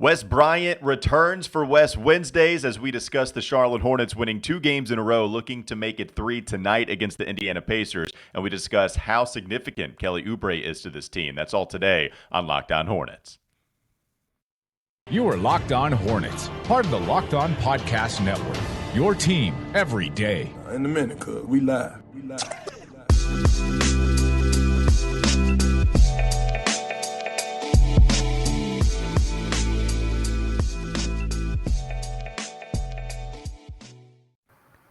Wes Bryant returns for Wes Wednesdays as we discuss the Charlotte Hornets winning 2 games in a row, looking to make it 3 tonight against the Indiana Pacers. And we discuss how significant Kelly Oubre is to this team. That's all today on Locked On Hornets. You are Locked On Hornets, part of the Locked On Podcast Network. Your team every day. In a minute, cuz we live.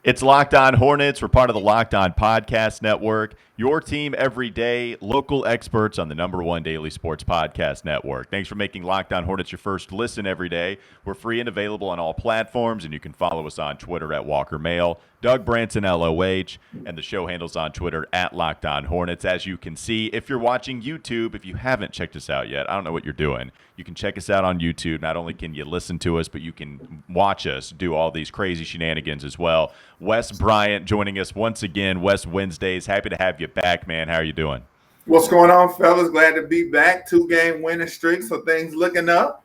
It's Locked On Hornets. We're part of the Locked On Podcast Network. Your team every day, local experts on the #1 daily sports podcast network. Thanks for making Locked On Hornets your first listen every day. We're free and available on all platforms, and you can follow us on Twitter at Walker Mail, Doug Branson LOH, and the show handles on Twitter at Locked On Hornets. As you can see, if you're watching YouTube, if you haven't checked us out yet, I don't know what you're doing. You can check us out on YouTube. Not only can you listen to us, but you can watch us do all these crazy shenanigans as well. Wes Bryant joining us once again, Wes Wednesdays. Happy to have you back, man. How are you doing? What's going on, fellas? Glad to be back. 2-game winning streak, so things looking up.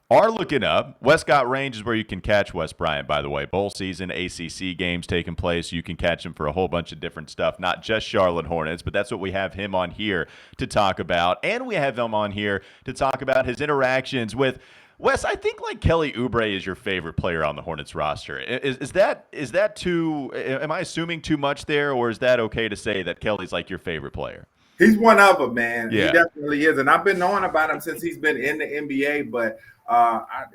Are looking up. West Got Range is where you can catch Wes Bryant, by the way. Bowl season, ACC games taking place. You can catch him for a whole bunch of different stuff, not just Charlotte Hornets, but that's what we have him on here to talk about. And we have him on here to talk about his interactions with Wes. I think like Kelly Oubre is your favorite player on the Hornets roster. Is that too? Am I assuming too much there, or is that okay to say that Kelly's like your favorite player? He's one of them, man. Yeah. He definitely is, and I've been knowing about him since he's been in the NBA. But I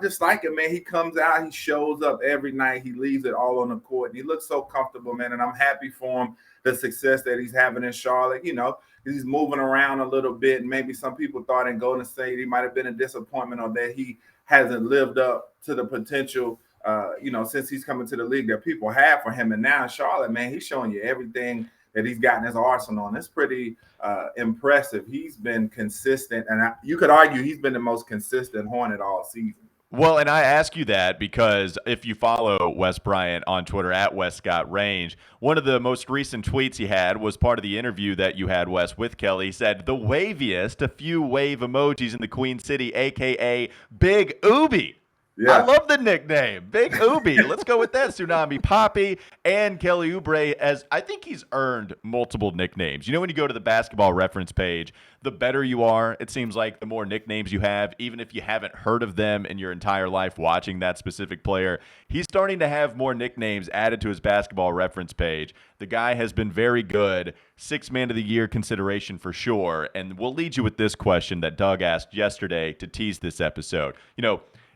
just like him, man. He comes out, he shows up every night, he leaves it all on the court. He looks so comfortable, man, and I'm happy for him. The success that he's having in Charlotte, he's moving around a little bit. And maybe some people thought in Golden State he might have been a disappointment, or that he hasn't lived up to the potential, since he's coming to the league that people have for him. And now in Charlotte, man, he's showing you everything that he's gotten his arsenal on. It's pretty impressive. He's been consistent, and you could argue he's been the most consistent Hornet all season. Well, and I ask you that because if you follow Wes Bryant on Twitter at Wes Got Range, one of the most recent tweets he had was part of the interview that you had, Wes, with Kelly. He said, the waviest, a few wave emojis in the Queen City, a.k.a. Big Oobie. Yeah. I love the nickname, Big Oobie. Let's go with that. Tsunami Papi and Kelly Oubre, as I think he's earned multiple nicknames. You know, when you go to the basketball reference page, the better you are, it seems like the more nicknames you have, even if you haven't heard of them in your entire life watching that specific player. He's starting to have more nicknames added to his basketball reference page. The guy has been very good. 6th Man of the Year consideration for sure. And we'll lead you with this question that Doug asked yesterday to tease this episode.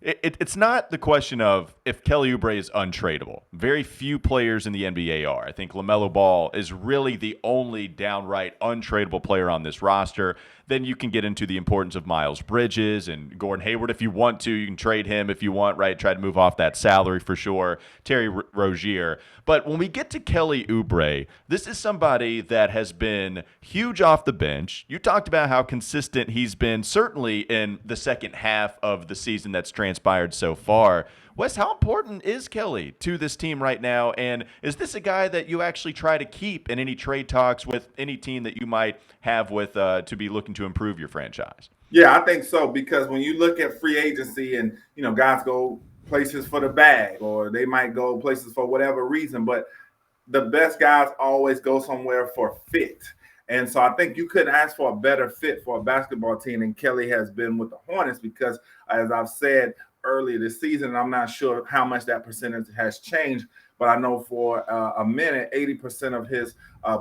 It's not the question of if Kelly Oubre is untradeable. Very few players in the NBA are. I think LaMelo Ball is really the only downright untradeable player on this roster. Then you can get into the importance of Miles Bridges and Gordon Hayward if you want to. You can trade him if you want, right? Try to move off that salary for sure. Terry Rozier. But when we get to Kelly Oubre, this is somebody that has been huge off the bench. You talked about how consistent he's been, certainly in the second half of the season that's transpired so far. Wes, how important is Kelly to this team right now? And is this a guy that you actually try to keep in any trade talks with any team that you might have with to be looking to improve your franchise? Yeah, I think so, because when you look at free agency and, guys go places for the bag, or they might go places for whatever reason, but the best guys always go somewhere for fit. And so I think you couldn't ask for a better fit for a basketball team than Kelly has been with the Hornets, because as I've said earlier this season, I'm not sure how much that percentage has changed, but I know for a minute, 80% of his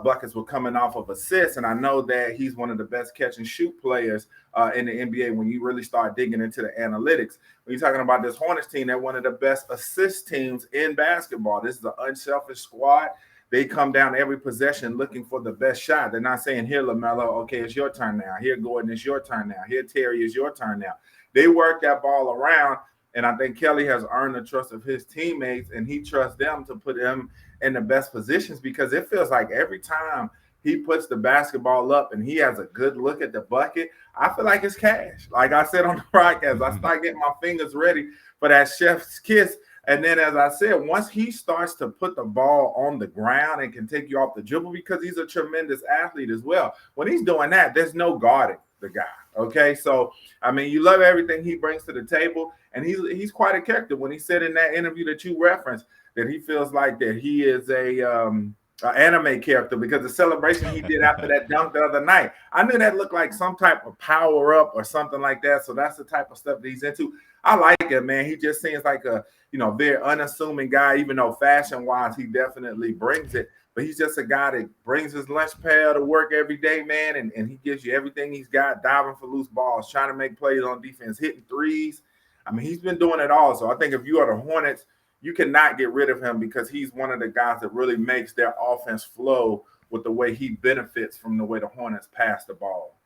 buckets were coming off of assists. And I know that he's one of the best catch and shoot players in the NBA when you really start digging into the analytics. When you're talking about this Hornets team, they're one of the best assist teams in basketball. This is an unselfish squad. They come down every possession looking for the best shot. They're not saying, here, LaMelo, okay, it's your turn now. Here, Gordon, it's your turn now. Here, Terry, it's your turn now. They work that ball around, and I think Kelly has earned the trust of his teammates, and he trusts them to put him in the best positions, because it feels like every time he puts the basketball up and he has a good look at the bucket, I feel like it's cash. Like I said on the broadcast, I start getting my fingers ready for that chef's kiss. And then, as I said, once he starts to put the ball on the ground and can take you off the dribble, because he's a tremendous athlete as well, when he's doing that, there's no guarding the guy. Okay, so I mean, you love everything he brings to the table, and he's quite a character. When he said in that interview that you referenced that he feels like that he is a anime character because the celebration he did after that dunk the other night, I knew that looked like some type of power up or something like that. So that's the type of stuff that he's into. I like it, man. He just seems like a very unassuming guy, even though fashion wise he definitely brings it. But he's just a guy that brings his lunch pail to work every day, man, and he gives you everything he's got, diving for loose balls, trying to make plays on defense, hitting threes. I mean, he's been doing it all. So I think if you are the Hornets, you cannot get rid of him because he's one of the guys that really makes their offense flow with the way he benefits from the way the Hornets pass the ball.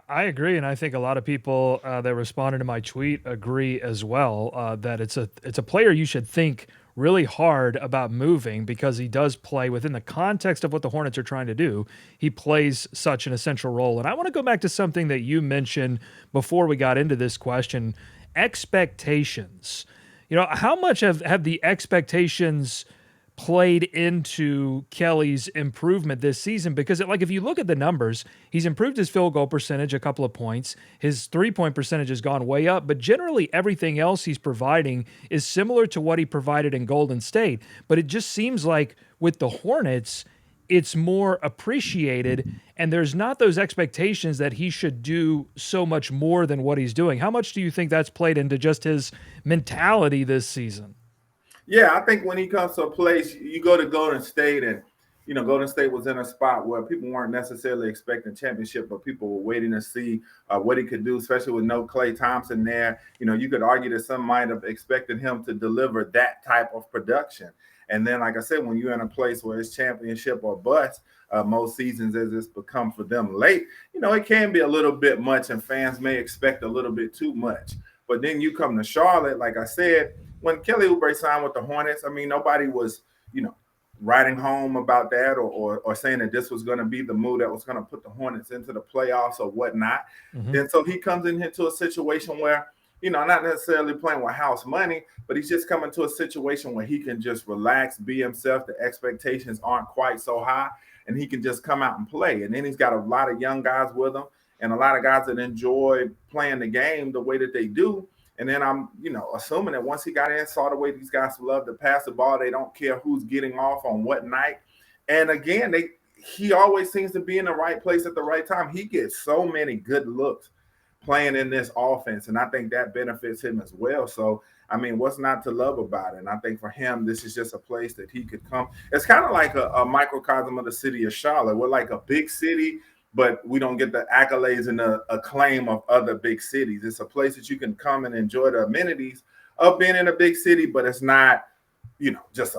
I agree, and I think a lot of people that responded to my tweet agree as well that it's a player you should think really hard about moving because he does play within the context of what the Hornets are trying to do. He plays such an essential role. And I want to go back to something that you mentioned before we got into this question, expectations. How much have the expectations played into Kelly's improvement this season? Because if you look at the numbers, he's improved his field goal percentage a couple of points. His 3-point percentage has gone way up, but generally everything else he's providing is similar to what he provided in Golden State. But it just seems like with the Hornets, it's more appreciated, and there's not those expectations that he should do so much more than what he's doing. How much do you think that's played into just his mentality this season? Yeah, I think when he comes to a place, you go to Golden State, and Golden State was in a spot where people weren't necessarily expecting championship, but people were waiting to see what he could do, especially with no Klay Thompson there. You could argue that some might have expected him to deliver that type of production. And then, like I said, when you're in a place where it's championship or bust, most seasons as it's become for them late, it can be a little bit much, and fans may expect a little bit too much. But then you come to Charlotte, like I said, when Kelly Oubre signed with the Hornets, I mean, nobody was, writing home about that or saying that this was going to be the move that was going to put the Hornets into the playoffs or whatnot. Mm-hmm. And so he comes into a situation where, not necessarily playing with house money, but he's just coming to a situation where he can just relax, be himself. The expectations aren't quite so high, and he can just come out and play. And then he's got a lot of young guys with him and a lot of guys that enjoy playing the game the way that they do. And then I'm, assuming that once he got in, saw the way these guys love to pass the ball, they don't care who's getting off on what night. And again, he always seems to be in the right place at the right time. He gets so many good looks playing in this offense, and I think that benefits him as well. So, I mean, what's not to love about it? And I think for him, this is just a place that he could come. It's kind of like a microcosm of the city of Charlotte. We're like a big city, but we don't get the accolades and the acclaim of other big cities. It's a place that you can come and enjoy the amenities of being in a big city, but it's not, just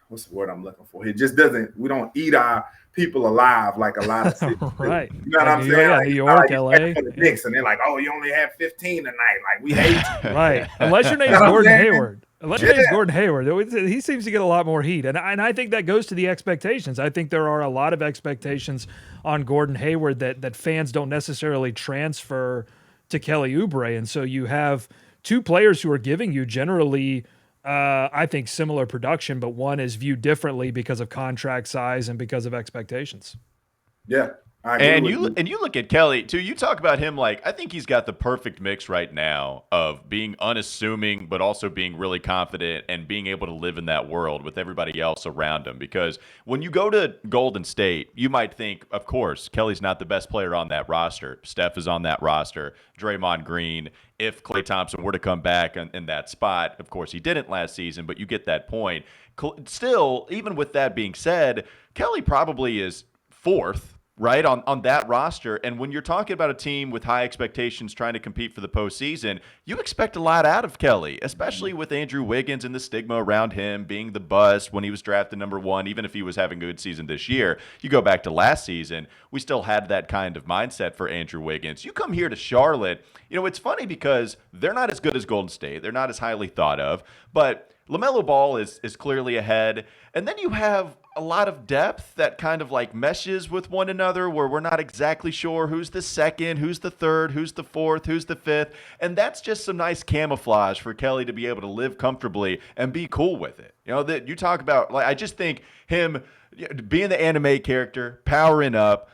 what's the word I'm looking for? It just doesn't, we don't eat our people alive like a lot of cities. Right. You know what I'm saying? Yeah, New York, LA. The Knicks, and they're like, oh, you only had 15 tonight. Like, we hate you. Right. Unless your name's Gordon Hayward. Gordon Hayward, he seems to get a lot more heat. And I think that goes to the expectations. I think there are a lot of expectations on Gordon Hayward that fans don't necessarily transfer to Kelly Oubre. And so you have two players who are giving you generally, I think, similar production, but one is viewed differently because of contract size and because of expectations. Yeah. And you look at Kelly too. You talk about him I think he's got the perfect mix right now of being unassuming, but also being really confident and being able to live in that world with everybody else around him. Because when you go to Golden State, you might think, of course, Kelly's not the best player on that roster. Steph is on that roster. Draymond Green. If Klay Thompson were to come back in that spot, of course he didn't last season, but you get that point. Still, even with that being said, Kelly probably is fourth. Right, on that roster. And when you're talking about a team with high expectations trying to compete for the postseason, you expect a lot out of Kelly, especially with Andrew Wiggins and the stigma around him being the bust when he was drafted number one, even if he was having a good season this year. You go back to last season, we still had that kind of mindset for Andrew Wiggins. You come here to Charlotte, it's funny because they're not as good as Golden State. They're not as highly thought of, but LaMelo Ball is clearly ahead. And then you have a lot of depth that kind of meshes with one another where we're not exactly sure who's the second, who's the third, who's the fourth, who's the fifth. And that's just some nice camouflage for Kelly to be able to live comfortably and be cool with it. That you talk about, I just think him being the anime character, powering up,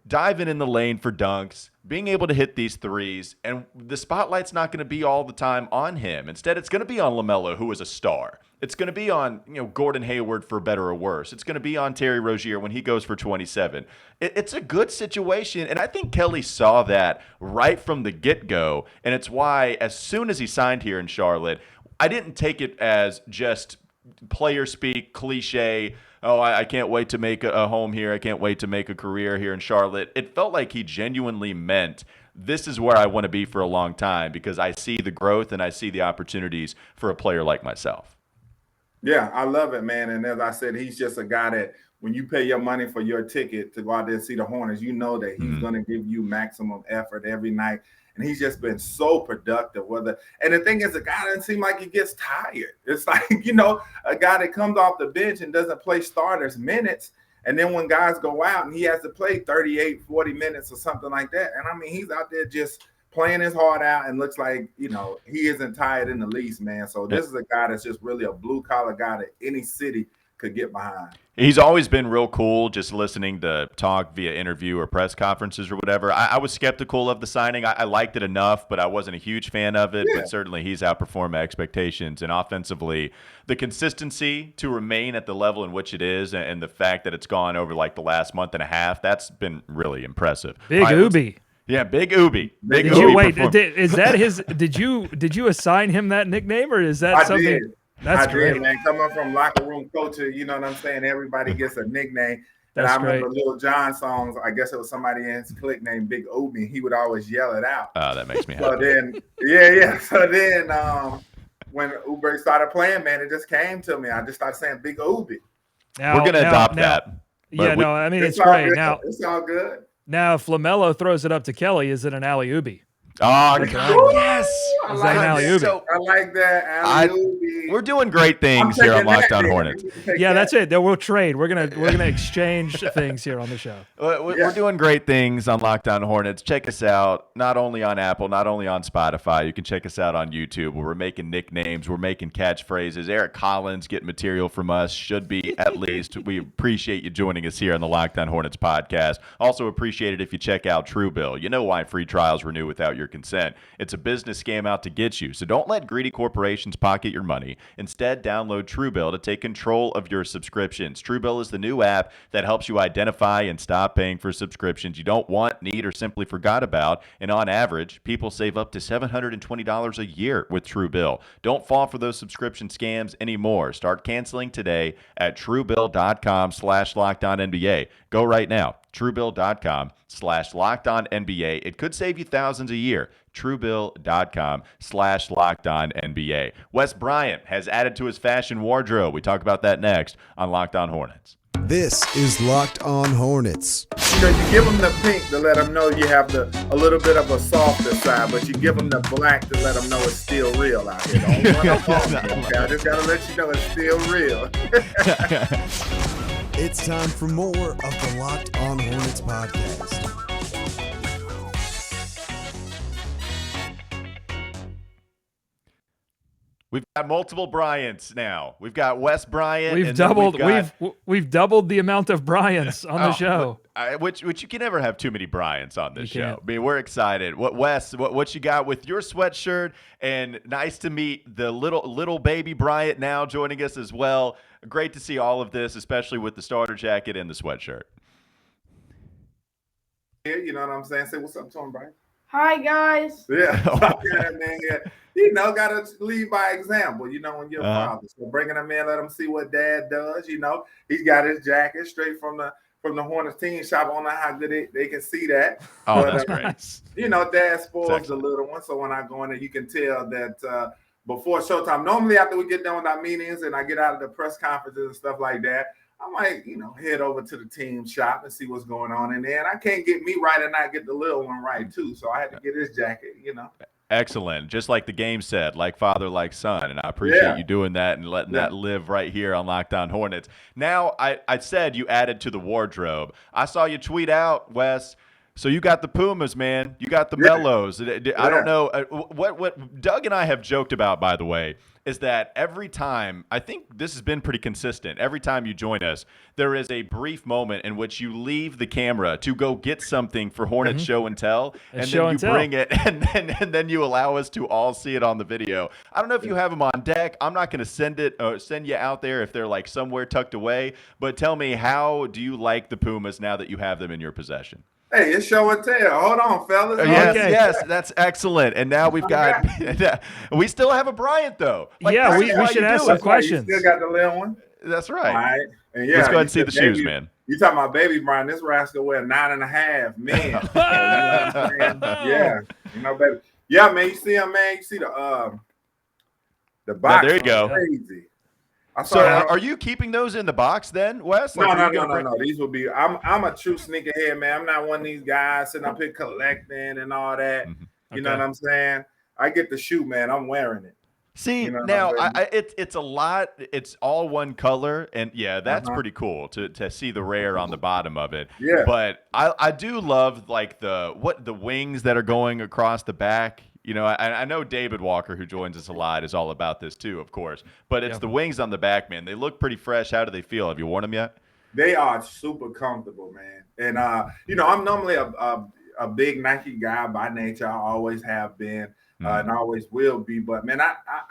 diving in the lane for dunks, being able to hit these threes, and the spotlight's not going to be all the time on him. Instead, it's going to be on LaMelo, who is a star. It's going to be on, Gordon Hayward, for better or worse. It's going to be on Terry Rozier when he goes for 27. It's a good situation, and I think Kelly saw that right from the get-go, and it's why as soon as he signed here in Charlotte, I didn't take it as just player speak, cliche. Oh, I can't wait to make a home here. I can't wait to make a career here in Charlotte. It felt like he genuinely meant, this is where I want to be for a long time, because I see the growth and I see the opportunities for a player like myself. Yeah, I love it, man. And as I said, he's just a guy that when you pay your money for your ticket to go out there and see the Hornets, you know that he's going to give you maximum effort every night. And he's just been so productive. And the thing is, the guy doesn't seem like he gets tired. It's like, a guy that comes off the bench and doesn't play starters minutes. And then when guys go out and he has to play 38, 40 minutes or something like that. And I mean, he's out there just playing his heart out and looks like, he isn't tired in the least, man. So this is a guy that's just really a blue collar guy that any city could get behind. He's always been real cool, just listening to talk via interview or press conferences or whatever. I was skeptical of the signing. I liked it enough, but I wasn't a huge fan of it. Yeah. But certainly he's outperformed my expectations. And offensively, the consistency to remain at the level in which it is, and the fact that it's gone over like the last month and a half, that's been really impressive. Big Oobie. Yeah, Big Oobie. Big Oobie. Is that his? Did you assign him that nickname, or is that something? Did. That's great, man. Coming from locker room culture, you know what I'm saying? Everybody gets a nickname. And I remember Lil Jon songs. I guess it was somebody in his clique named Big Oobie. He would always yell it out. Oh, that makes me happy. So then, yeah. So then, when Oubre started playing, man, it just came to me. I just started saying Big Oobie. We're gonna adopt that. I mean, it's great. Now it's all good. Now, if LaMelo throws it up to Kelly, is it an alley-oobie? Oh, yes. Is that an alley-oobie? I like that. Alley-oobie. We're doing great things here on Locked On Hornets. Yeah, that's it. Then we'll trade. We're gonna exchange things here on the show. We're doing great things on Locked On Hornets. Check us out, not only on Apple, not only on Spotify. You can check us out on YouTube, where we're making nicknames, we're making catchphrases. Eric Collins getting material from us, should be at least. We appreciate you joining us here on the Locked On Hornets podcast. Also appreciate it if you check out Truebill. You know why free trials renew without your consent. It's a business scam out to get you. So don't let greedy corporations pocket your money. Instead, download Truebill to take control of your subscriptions. Truebill is the new app that helps you identify and stop paying for subscriptions you don't want, need, or simply forgot about. And on average, people save up to $720 a year with Truebill. Don't fall for those subscription scams anymore. Start canceling today at Truebill.com/LockedOnNBA. Go right now. Truebill.com/LockedOnNBA. It could save you thousands a year. Truebill.com/LockedOnNBA. Wes Bryant has added to his fashion wardrobe. We talk about that next on Locked On Hornets. This is Locked On Hornets. You give them the pink to let them know you have a little bit of a softer side, but you give them the black to let them know it's still real out here. Don't run up on me, okay? I just got to let you know it's still real. It's time for more of the Locked On Hornets podcast. We've got multiple Bryants now. We've got Wes Bryant. We've doubled the amount of Bryants on the show. Which you can never have too many Bryants on this show. I mean, we're excited. What you got with your sweatshirt? And nice to meet the little baby Bryant now joining us as well. Great to see all of this, especially with the starter jacket and the sweatshirt. Yeah, you know what I'm saying? Say what's up to him, Bryant. Hi, guys. Yeah, man. Yeah. Got to lead by example, when you're a father. So bringing him in, let him see what dad does. He's got his jacket straight from the Hornets team shop. I don't know how good they can see that. Oh, but, that's great. Dad spoils the little one. So when I go in there, you can tell that before showtime, normally after we get done with our meetings and I get out of the press conferences and stuff like that, I might, head over to the team shop and see what's going on in there. And I can't get me right and not get the little one right, too. So I had to get his jacket, Excellent. Just like the game said, like father, like son. And I appreciate you doing that and letting that live right here on Locked On Hornets. Now, I said you added to the wardrobe. I saw you tweet out, Wes, So you got the Pumas, man. You got the Yeah. Mellows. I don't know what Doug and I have joked about, by the way, is that every time, I think this has been pretty consistent. Every time you join us, there is a brief moment in which you leave the camera to go get something for Hornets Show and Tell, and then you bring it, and then you allow us to all see it on the video. I don't know if you have them on deck. I'm not going to send you out there if they're like somewhere tucked away. But tell me, how do you like the Pumas now that you have them in your possession? Hey, it's show and tell. Hold on, fellas. Yes, that's excellent. And now we've got we still have a Bryant though. We should ask some questions. You still got the little one. That's right. All right. And Let's go ahead and see the shoes, man. You talking about baby Bryant? This rascal wear 9.5, man. You know what I'm saying? Yeah, baby. Yeah, man. You see him, man. You see the box. There you go. Crazy. So are you keeping those in the box then, Wes? No. These will be. I'm a true sneakerhead, man. I'm not one of these guys sitting up here collecting and all that. You know what I'm saying? I get the shoe, man. I'm wearing it. See, now it's a lot. It's all one color, and yeah, that's pretty cool to see the rare on the bottom of it. Yeah. But I do love like the wings that are going across the back. I know David Walker, who joins us a lot, is all about this too, of course. But it's the wings on the back, man. They look pretty fresh. How do they feel? Have you worn them yet? They are super comfortable, man. And I'm normally a big Nike guy by nature. I always have been, and always will be. But man,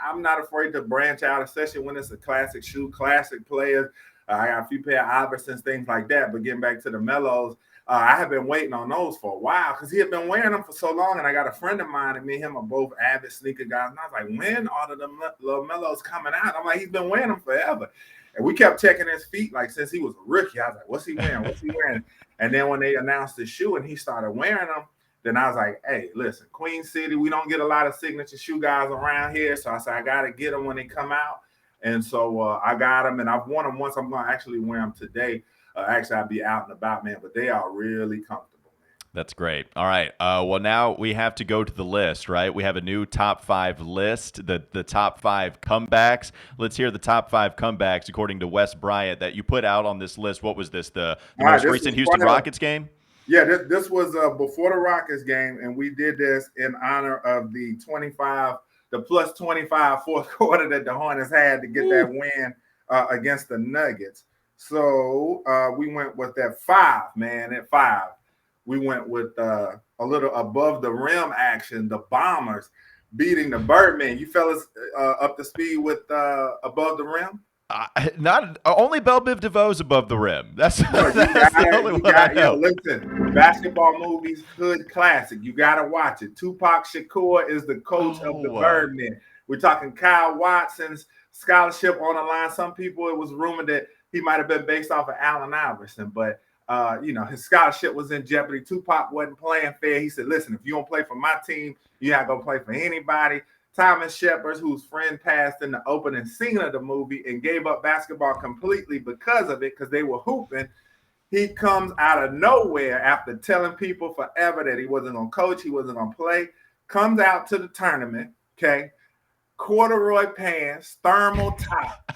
I'm not afraid to branch out, especially when it's a classic shoe, classic players. I got a few pair of Iversons, things like that. But getting back to the Mellows. I have been waiting on those for a while because he had been wearing them for so long. And I got a friend of mine, and me and him are both avid sneaker guys. And I was like, when are the little Mellows coming out? I'm like, he's been wearing them forever. And we kept checking his feet like since he was a rookie. I was like, what's he wearing? What's he wearing? And then when they announced the shoe and he started wearing them, then I was like, hey, listen, Queen City, we don't get a lot of signature shoe guys around here. So I said, I got to get them when they come out. And so I got them, and I've worn them once. I'm going to actually wear them today. Actually, I'll be out and about, man, but they are really comfortable, man. That's great. All right. Well, now we have to go to the list, right? We have a new top 5 list, the top 5 comebacks. Let's hear the top 5 comebacks according to Wes Bryant that you put out on this list. What was this, the most recent Houston Rockets game? Yeah, this was before the Rockets game, and we did this in honor of the plus 25 fourth quarter that the Hornets had to get that win against the Nuggets. So we went with that 5, man. At 5, we went with a little above the rim action. The Bombers beating the Birdmen. You fellas up to speed with above the rim? Not only Belle Biv DeVoe's above the rim. That's the only one I know. Listen, basketball movies, hood classic. You got to watch it. Tupac Shakur is the coach of the Birdmen. We're talking Kyle Watson's scholarship on the line. Some people, it was rumored that he might have been based off of Allen Iverson, but his scholarship was in jeopardy. Tupac wasn't playing fair. He said, listen, if you don't play for my team, you're not going to play for anybody. Thomas Shepard, whose friend passed in the opening scene of the movie and gave up basketball completely because of it, because they were hooping. He comes out of nowhere after telling people forever that he wasn't going to coach, he wasn't going to play, comes out to the tournament, okay, corduroy pants, thermal top.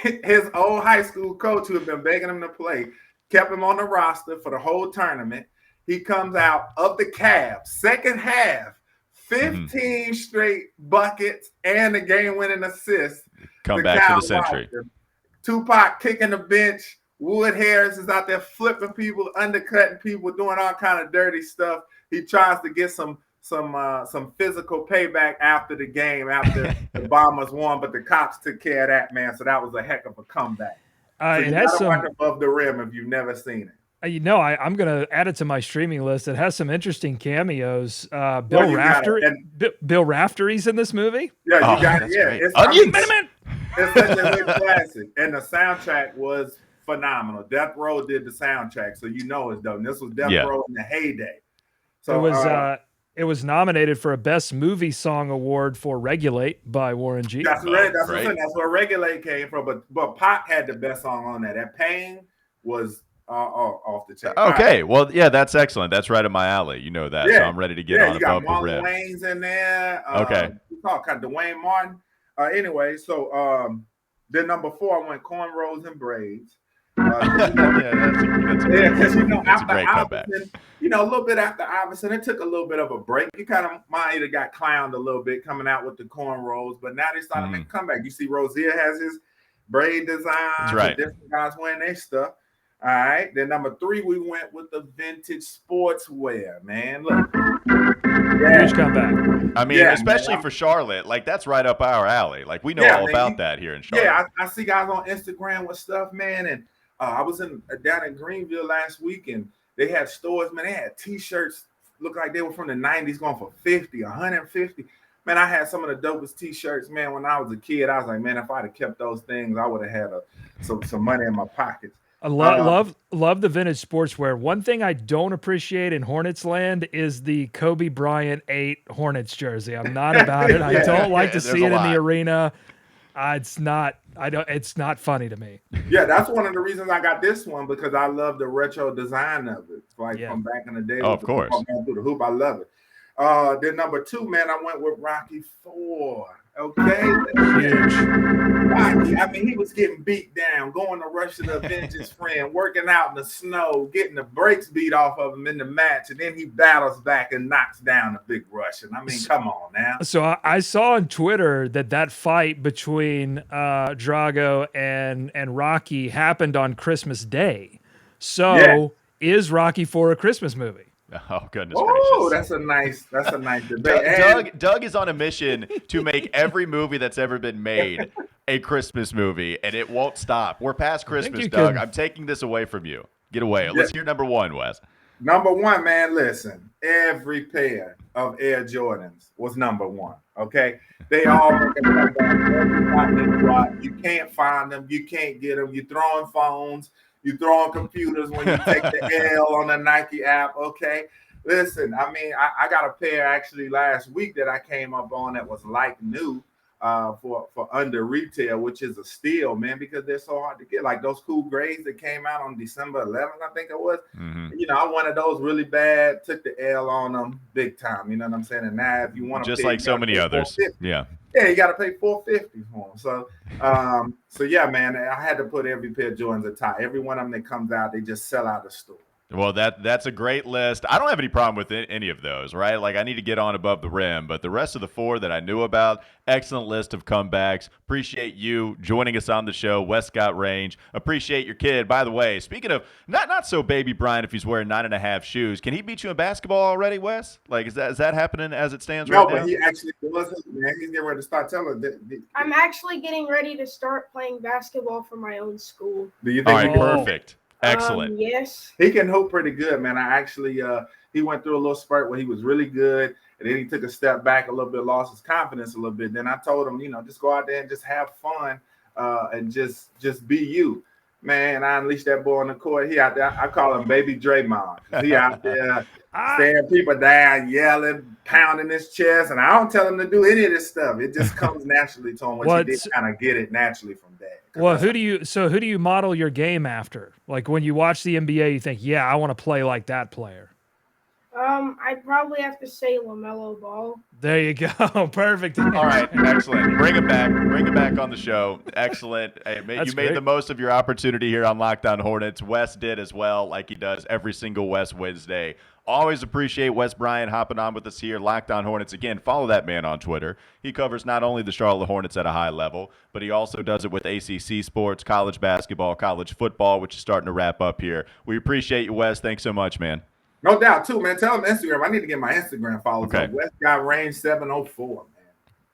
His old high school coach, who had been begging him to play, kept him on the roster for the whole tournament. He comes out of the Cavs, second half, 15 straight buckets and a game-winning assist. Come back to the century. Tupac kicking the bench. Wood Harris is out there flipping people, undercutting people, doing all kind of dirty stuff. He tries to get some physical payback after the game, after the Bombers won, but the cops took care of that, man. So that was a heck of a comeback. It has some above the rim if you've never seen it. I'm going to add it to my streaming list. It has some interesting cameos. Bill Raftery's in this movie. Yeah, you got it. Yeah, it's such a good classic, and the soundtrack was phenomenal. Death Row did the soundtrack, so you know it's dope. And this was Death Row in the heyday. So it was nominated for a Best Movie Song Award for "Regulate" by Warren G. That's right. That's where "Regulate" came from. But Pac had the best song on that. That "Pain" was off the chain. Okay, well, yeah, that's excellent. That's right in my alley. You know that, so I'm ready to get on above the rim. Wayne's in there. Okay, we call kind of Dwayne Martin. Anyway, so then number 4, I went cornrows and braids. Because that's a after great comeback. Iverson, a little bit after Iverson, it took a little bit of a break. You kind of might have got clowned a little bit coming out with the cornrows, but now they started making a comeback. You see, Rozier has his braid designs. That's right. Different guys wearing their stuff. All right. Then number 3, we went with the vintage sportswear, man. Look. Huge comeback. I mean, especially for Charlotte, like that's right up our alley. Like we know all about that here in Charlotte. Yeah, I see guys on Instagram with stuff, man. And I was down in Greenville last week, and they had stores, man. They had T-shirts look like they were from the 90s, going for 50, 150. Man, I had some of the dopest T-shirts, man. When I was a kid, I was like, man, if I'd have kept those things, I would have had some money in my pockets. I love the vintage sportswear. One thing I don't appreciate in Hornets land is the Kobe Bryant 8 Hornets jersey. I'm not about it. I don't like to see it in the arena. It's not funny to me. Yeah, that's one of the reasons I got this one, because I love the retro design of it. Like from back in the day. Oh, of course. Through the hoop, I love it. Then number 2, man, I went with Rocky 4. Okay. Huge. Rocky, I mean, he was getting beat down, going to rush to avenge his friend, working out in the snow, getting the brakes beat off of him in the match, and then he battles back and knocks down the Big Russian. I mean, come on now. So I saw on Twitter that fight between Drago and Rocky happened on Christmas Day. So is Rocky 4 a Christmas movie? Oh, goodness gracious. That's a nice debate. Doug is on a mission to make every movie that's ever been made a Christmas movie, and it won't stop. We're past Christmas, Doug. I'm taking this away from you. Get away. Let's hear number 1, Wes. Number 1, man, listen. Every pair of Air Jordans was number 1, okay? They all you can't find them. You can't get them. You're throwing phones. You throwing computers when you take the L on the Nike app, okay? Listen, I mean, I got a pair actually last week that I came up on that was like new for under retail, which is a steal, man, because they're so hard to get. Like those cool grays that came out on December 11th, I think it was. Mm-hmm. I wanted those really bad, took the L on them big time, you know what I'm saying? And now if you want to just like so many others. Yeah, you got to pay $450 for them. So yeah, man, I had to put every pair of Jordans a tie. Every one of them that comes out, they just sell out the store. Well, that's a great list. I don't have any problem with any of those, right? Like, I need to get on above the rim, but the rest of the 4 that I knew about, excellent list of comebacks. Appreciate you joining us on the show, Wes Got Range. Appreciate your kid. By the way, speaking of not so baby Brian, if he's wearing 9.5 shoes, can he beat you in basketball already, Wes? Like, is that happening as it stands right now? No, but he actually wasn't, man. He's getting ready to start telling. I'm actually getting ready to start playing basketball for my own school. Do you think? All right, perfect. Excellent. Yes. He can hoop pretty good, man. I actually he went through a little spurt where he was really good, and then he took a step back a little bit, lost his confidence a little bit. Then I told him, just go out there and just have fun and just be you. Man, I unleashed that boy on the court. He out there, I call him Baby Draymond. He out there staring people down, yelling, pounding his chest, and I don't tell him to do any of this stuff. It just comes naturally to him, which he did kind of get it naturally from dad. Well, who do you model your game after? Like when you watch the NBA, you think, yeah, I want to play like that player. I'd probably have to say LaMelo Ball. There you go. Perfect. All right, excellent. Bring it back on the show. Excellent. Hey, you made the most of your opportunity here on Locked On Hornets. Wes did as well, like he does every single Wes Wednesday. Always appreciate Wes Bryant hopping on with us here, Locked On Hornets. Again, follow that man on Twitter. He covers not only the Charlotte Hornets at a high level, but he also does it with ACC sports, college basketball, college football, which is starting to wrap up here. We appreciate you, Wes. Thanks so much, man. No doubt, too, man. Tell him Instagram. I need to get my Instagram followers. Okay. Wes Got Range 704, man.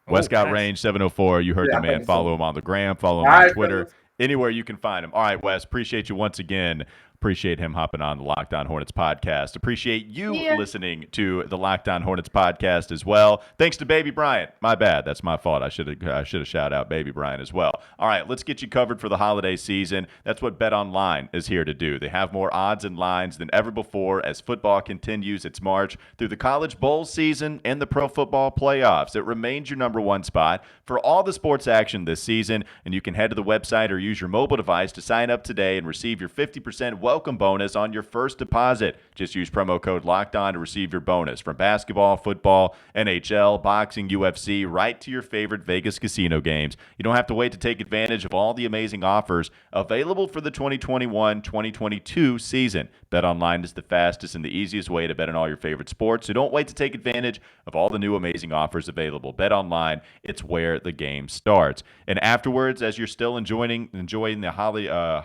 Wes Got Range 704. You heard the man. Follow him on the gram. Follow him on Twitter. Anywhere you can find him. All right, Wes. Appreciate you once again. Appreciate him hopping on the Locked On Hornets podcast. Appreciate you listening to the Locked On Hornets podcast as well. Thanks to Baby Bryant. My bad. That's my fault. I should have shout out Baby Bryant as well. All right, let's get you covered for the holiday season. That's what BetOnline is here to do. They have more odds and lines than ever before as football continues its march through the college bowl season and the pro football playoffs. It remains your number one spot for all the sports action this season, and you can head to the website or use your mobile device to sign up today and receive your 50% welcome welcome bonus on your first deposit. Just use promo code LOCKEDON to receive your bonus from basketball, football, NHL, boxing, UFC, right to your favorite Vegas casino games. You don't have to wait to take advantage of all the amazing offers available for the 2021-2022 season. BetOnline is the fastest and the easiest way to bet on all your favorite sports, so don't wait to take advantage of all the new amazing offers available. BetOnline, it's where the game starts. And afterwards, as you're still enjoying the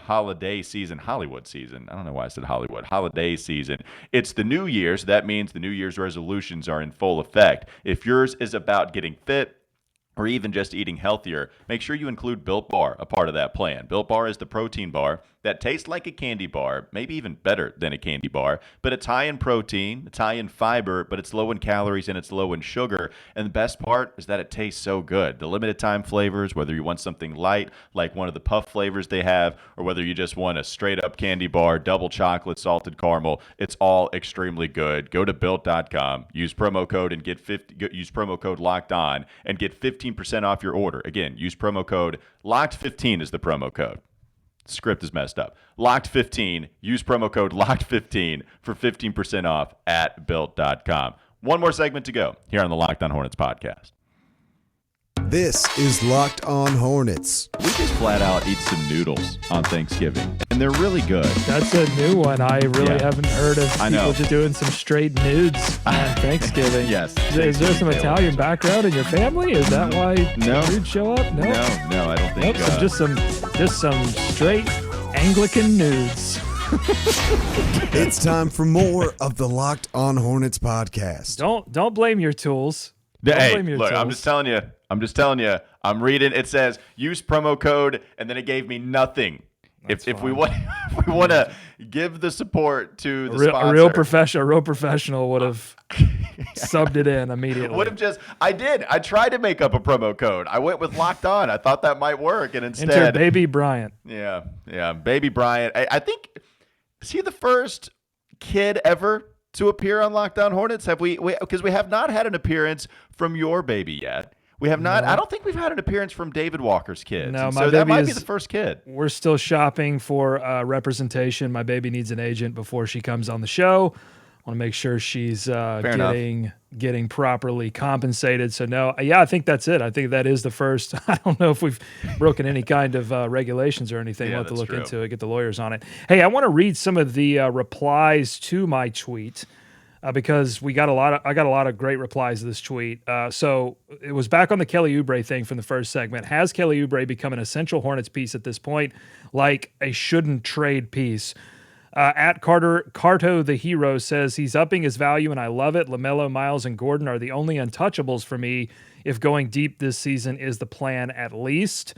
holiday season, Hollywood season, I don't know why I said Hollywood, holiday season, it's the New Year's. That means the New Year's resolutions are in full effect. If yours is about getting fit, or even just eating healthier, make sure you include Built Bar, a part of that plan. Built Bar is the protein bar that tastes like a candy bar, maybe even better than a candy bar, but it's high in protein, it's high in fiber, but it's low in calories and it's low in sugar. And the best part is that it tastes so good. The limited time flavors, whether you want something light, like one of the puff flavors they have, or whether you just want a straight up candy bar, double chocolate, salted caramel, it's all extremely good. Go to built.com, use promo code locked on and get 15% off your order. Again, use promo code locked15 is the promo code. The script is messed up. Locked15. Use promo code locked15 for 15% off at built.com. One more segment to go here on the Locked On Hornets podcast. This is Locked On Hornets. We just flat out eat some noodles on Thanksgiving, and they're really good. That's a new one. I really haven't heard of people just doing some straight nudes on Thanksgiving. Yes. Is there some Italian background in your family? Is that why nudes show up? No, I don't think so. Just some straight Anglican nudes. It's time for more of the Locked On Hornets podcast. Don't blame your tools. Hey, look, I'm just telling you. I'm reading. It says use promo code, and then it gave me nothing. If we want to give the support to the sponsor, a real professional would have subbed it in immediately. Would have I did. I tried to make up a promo code. I went with Locked On. I thought that might work, and instead, enter Baby Bryant. Yeah, Baby Bryant. I think, is he the first kid ever to appear on Locked On Hornets? Have we because we have not had an appearance from your baby yet. We have not. No. I don't think we've had an appearance from David Walker's kids. No, so that might be the first kid. We're still shopping for representation. My baby needs an agent before she comes on the show. I want to make sure she's getting properly compensated. So no, I think that's it. I think that is the first. I don't know if we've broken any kind of regulations or anything. We'll have to look into it, get the lawyers on it. Hey, I want to read some of the replies to my tweet. Because I got a lot of great replies to this tweet. So it was back on the Kelly Oubre thing from the first segment. Has Kelly Oubre become an essential Hornets piece at this point, like a shouldn't trade piece? At Carto the Hero says he's upping his value and I love it. LaMelo, Miles, and Gordon are the only untouchables for me if going deep this season is the plan at least.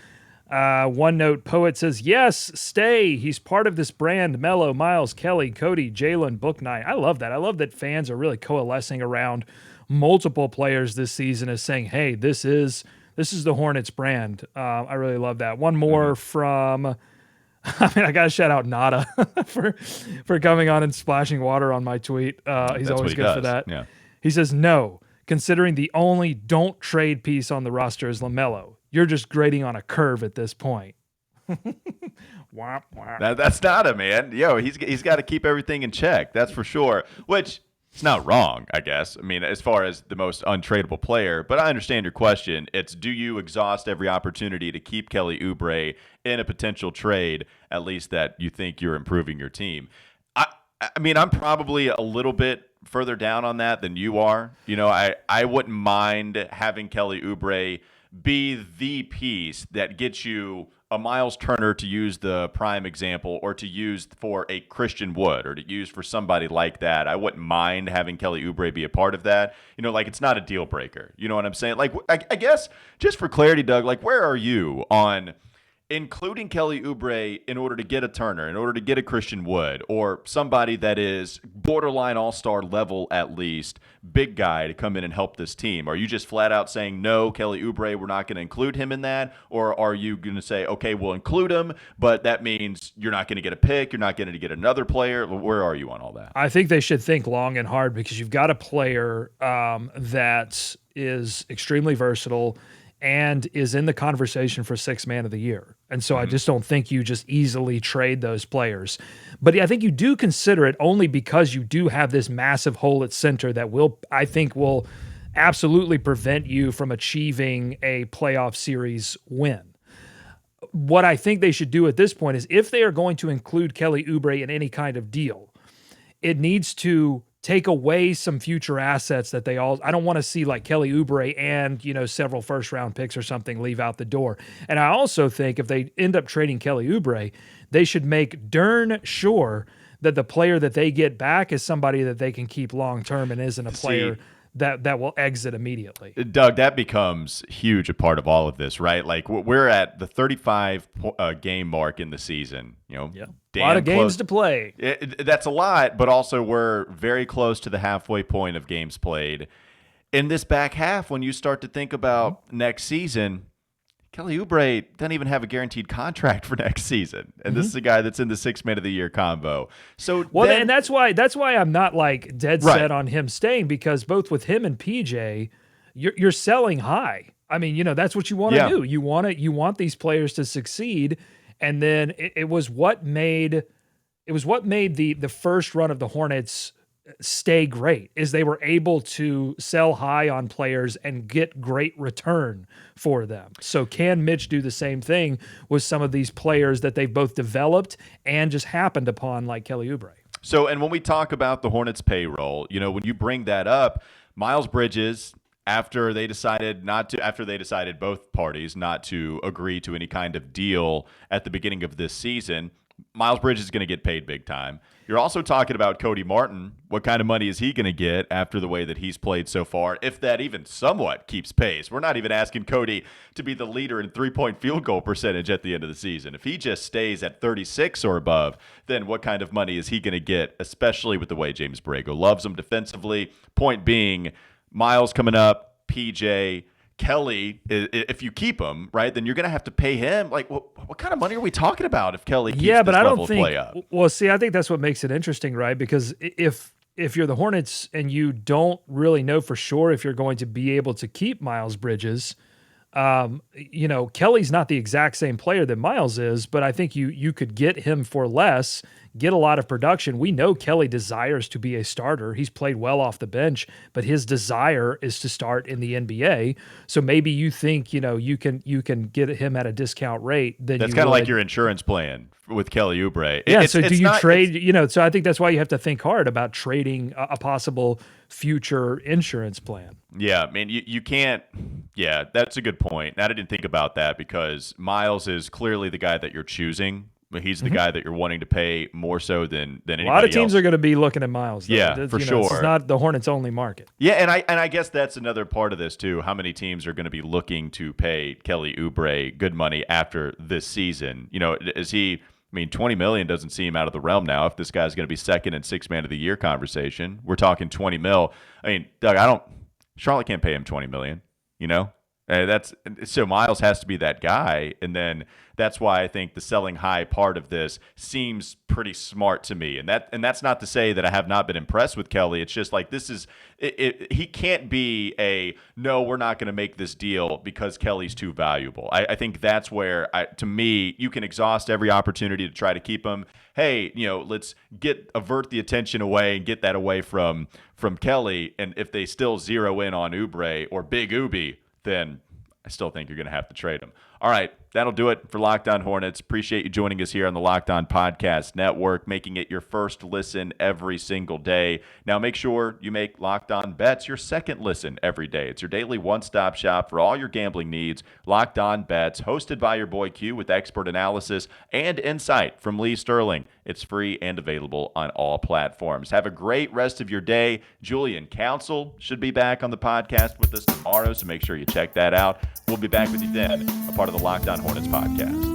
One Note Poet says, yes, stay. He's part of this brand. Melo, Miles, Kelly, Cody, Jalen, Bouknight. I love that. I love that fans are really coalescing around multiple players this season as saying, hey, this is the Hornets brand. I really love that. One more from, I got to shout out Nada for coming on and splashing water on my tweet. He's always good for that. Yeah. He says, no, considering the only don't trade piece on the roster is LaMelo. You're just grading on a curve at this point. Wah, wah. That's not a man. Yo, he's got to keep everything in check. That's for sure. Which it's not wrong, I guess. I mean, as far as the most untradeable player. But I understand your question. It's, do you exhaust every opportunity to keep Kelly Oubre in a potential trade, at least that you think you're improving your team? I mean, I'm probably a little bit further down on that than you are. You know, I wouldn't mind having Kelly Oubre be the piece that gets you a Miles Turner, to use the prime example, or to use for a Christian Wood, or to use for somebody like that. I wouldn't mind having Kelly Oubre be a part of that. You know, like, it's not a deal breaker. You know what I'm saying? Like, I guess just for clarity, Doug, like, where are you on including Kelly Oubre in order to get a Turner, in order to get a Christian Wood, or somebody that is borderline all-star level at least, big guy to come in and help this team? Are you just flat out saying, no, Kelly Oubre, we're not going to include him in that? Or are you going to say, okay, we'll include him, but that means you're not going to get a pick, you're not going to get another player? Where are you on all that? I think they should think long and hard, because you've got a player that is extremely versatile and is in the conversation for sixth man of the year. And so I just don't think you just easily trade those players. But I think you do consider it only because you do have this massive hole at center that I think will absolutely prevent you from achieving a playoff series win. What I think they should do at this point is, if they are going to include Kelly Oubre in any kind of deal, it needs to take away some future assets that I don't want to see like Kelly Oubre and, several first round picks or something leave out the door. And I also think if they end up trading Kelly Oubre, they should make darn sure that the player that they get back is somebody that they can keep long-term and isn't a player that will exit immediately. Doug, that becomes huge a part of all of this, right? Like, we're at the 35 game mark in the season, A lot of games to play. That's a lot, but also we're very close to the halfway point of games played. In this back half, when you start to think about next season, Kelly Oubre doesn't even have a guaranteed contract for next season. And this is a guy that's in the sixth man of the year combo. So and that's why I'm not like dead set on him staying, because both with him and PJ, you're selling high. I mean, that's what you want to do. You want these players to succeed. And then it was what made the first run of the Hornets stay great, is they were able to sell high on players and get great return for them. So can Mitch do the same thing with some of these players that they've both developed and just happened upon, like Kelly Oubre? So, and when we talk about the Hornets payroll, when you bring that up, Miles Bridges, after they decided both parties not to agree to any kind of deal at the beginning of this season, Miles Bridges is going to get paid big time. You're also talking about Cody Martin. What kind of money is he going to get after the way that he's played so far, if that even somewhat keeps pace? We're not even asking Cody to be the leader in three-point field goal percentage at the end of the season. If he just stays at 36 or above, then what kind of money is he going to get, especially with the way James Borrego loves him defensively? Point being, Miles coming up, PJ, Kelly, if you keep him, right, then you're going to have to pay him. Like, what kind of money are we talking about if Kelly keeps this level of play up? Well, see, I think that's what makes it interesting, right? Because if you're the Hornets and you don't really know for sure if you're going to be able to keep Miles Bridges, Kelly's not the exact same player that Miles is, but I think you could get him for less, get a lot of production. We know Kelly desires to be a starter. He's played well off the bench, but his desire is to start in the NBA. So maybe you think, you can get him at a discount rate. That's kind of like your insurance plan with Kelly Oubre. Yeah. So do you trade, so I think that's why you have to think hard about trading a possible future insurance plan. Yeah. I mean, you can't. Yeah, that's a good point. I didn't think about that, because Miles is clearly the guy that you're choosing. He's the guy that you're wanting to pay more so than anybody else. A lot of teams are going to be looking at Miles, though. Yeah, for sure. It's not the Hornets' only market. Yeah, and I guess that's another part of this too. How many teams are going to be looking to pay Kelly Oubre good money after this season? Is he? I mean, $20 million doesn't seem out of the realm now. If this guy's going to be second in sixth man of the year conversation, we're talking $20 million. I mean, Doug, Charlotte can't pay him $20 million. So Miles has to be that guy, and then that's why I think the selling high part of this seems pretty smart to me. And that's not to say that I have not been impressed with Kelly. It's just like, this is he can't be no, we're not going to make this deal because Kelly's too valuable. I think that's where, to me, you can exhaust every opportunity to try to keep him. Hey, let's avert the attention away and get that away from Kelly. And if they still zero in on Oubre or Big Oobie, then I still think you're going to have to trade him. All right, that'll do it for Locked On Hornets. Appreciate you joining us here on the Locked On Podcast Network, making it your first listen every single day. Now make sure you make Locked On Bets your second listen every day. It's your daily one-stop shop for all your gambling needs. Locked On Bets, hosted by your boy Q, with expert analysis and insight from Lee Sterling. It's free and available on all platforms. Have a great rest of your day. Julian Council should be back on the podcast with us tomorrow, so make sure you check that out. We'll be back with you then, a part of the Locked On Hornets podcast.